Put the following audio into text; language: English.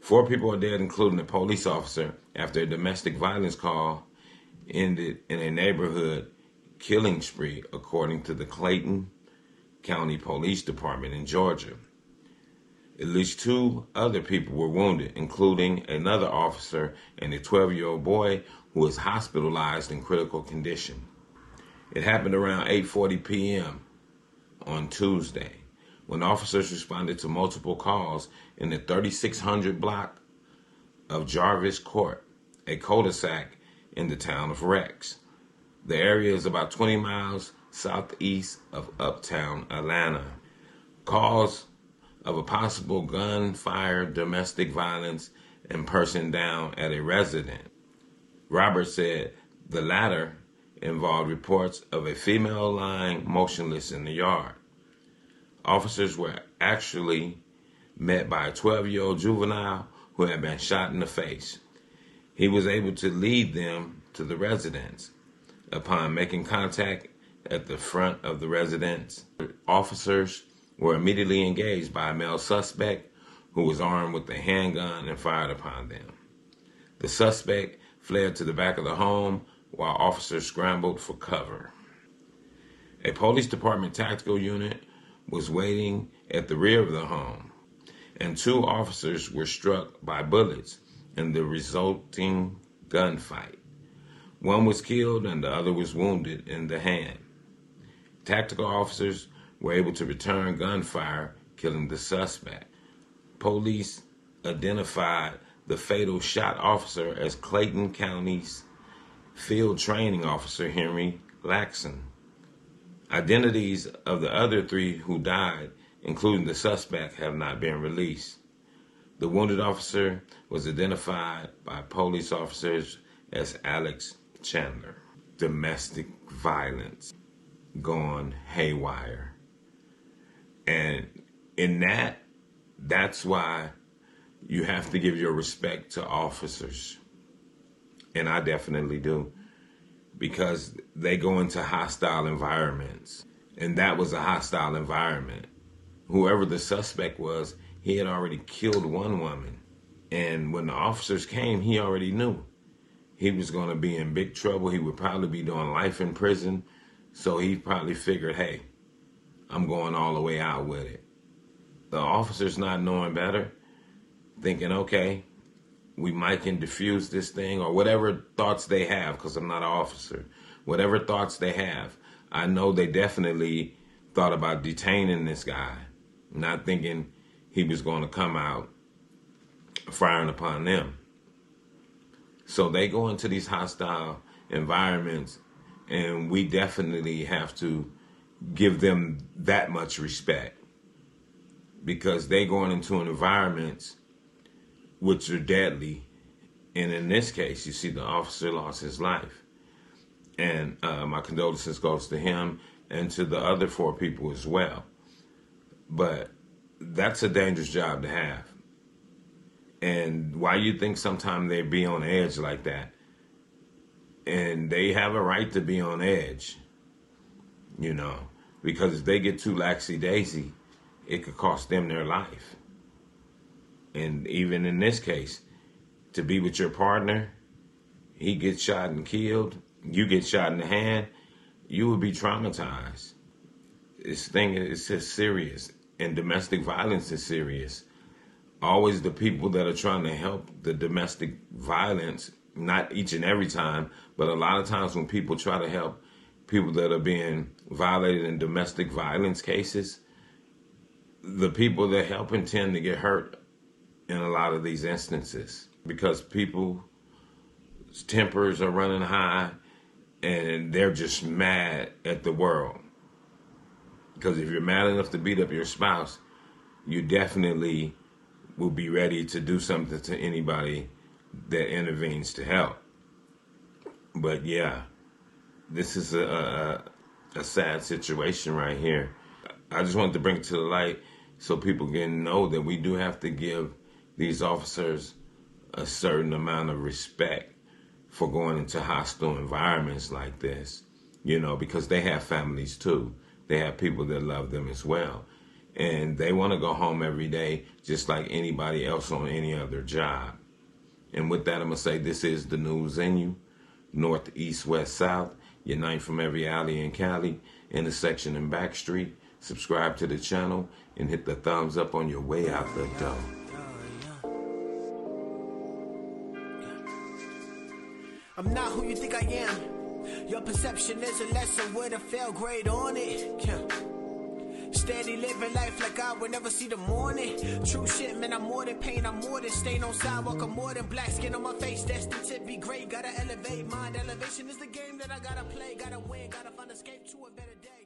4 people are dead, including a police officer, after a domestic violence call ended in a neighborhood killing spree, according to the Clayton County Police Department in Georgia. At least 2 other people were wounded, including another officer and a 12-year-old boy who was hospitalized in critical condition. It happened around 8:40 p.m. on Tuesday, when officers responded to multiple calls in the 3600 block of Jarvis Court, a cul-de-sac in the town of Rex. The area is about 20 miles southeast of uptown Atlanta. Calls of a possible gunfire, domestic violence, and person down at a resident. Roberts said the latter involved reports of a female lying motionless in the yard. Officers were actually met by a 12-year-old juvenile who had been shot in the face. He was able to lead them to the residence. Upon making contact at the front of the residence, officers were immediately engaged by a male suspect who was armed with a handgun and fired upon them. The suspect fled to the back of the home while officers scrambled for cover. A police department tactical unit was waiting at the rear of the home, and 2 officers were struck by bullets in the resulting gunfight. One was killed and the other was wounded in the hand. Tactical officers were able to return gunfire, killing the suspect. Police identified the fatal shot officer as Clayton County's field training officer, Henry Laxon. Identities of the other 3 who died, including the suspect, have not been released. The wounded officer was identified by police officers as Alex Chandler. Domestic violence gone haywire. And in that's why you have to give your respect to officers. And I definitely do. Because they go into hostile environments. And that was a hostile environment. Whoever the suspect was, he had already killed one woman. And when the officers came, he already knew he was going to be in big trouble. He would probably be doing life in prison. So he probably figured, hey, I'm going all the way out with it. The officers not knowing better, thinking, okay, we might can defuse this thing, or whatever thoughts they have, because I'm not an officer. Whatever thoughts they have, I know they definitely thought about detaining this guy, not thinking he was going to come out firing upon them. So they go into these hostile environments, and we definitely have to give them that much respect, because they going into environments which are deadly. And in this case, you see the officer lost his life. And my condolences goes to him and to the other 4 people as well. But that's a dangerous job to have. And why you think sometimes they be on edge like that? And they have a right to be on edge, you know, because if they get too laxy-daisy, it could cost them their life. And even in this case, to be with your partner, he gets shot and killed, you get shot in the hand, you would be traumatized. This thing is just serious, and domestic violence is serious. Always the people that are trying to help the domestic violence, not each and every time, but a lot of times when people try to help people that are being violated in domestic violence cases, the people they're helping tend to get hurt in a lot of these instances, because people's tempers are running high and they're just mad at the world. Because if you're mad enough to beat up your spouse, you definitely will be ready to do something to anybody that intervenes to help. But yeah, this is a sad situation right here. I just wanted to bring it to the light so people can know that we do have to give these officers a certain amount of respect for going into hostile environments like this, you know, because they have families too. They have people that love them as well. and they want to go home every day just like anybody else on any other job. And with that, I'm going to say this is the news in you. North, east, west, south. Unite from every alley in Cali, intersection and back street. Subscribe to the channel and hit the thumbs up on your way out the door. I'm not who you think I am. Your perception is a lesson with a fail grade on it. Steady living life like I would never see the morning. True shit, man, I'm more than pain, I'm more than stain on sidewalk, I'm more than black skin on my face. Destined to be great, gotta elevate mind. Elevation is the game that I gotta play, gotta win, gotta find escape to a better day.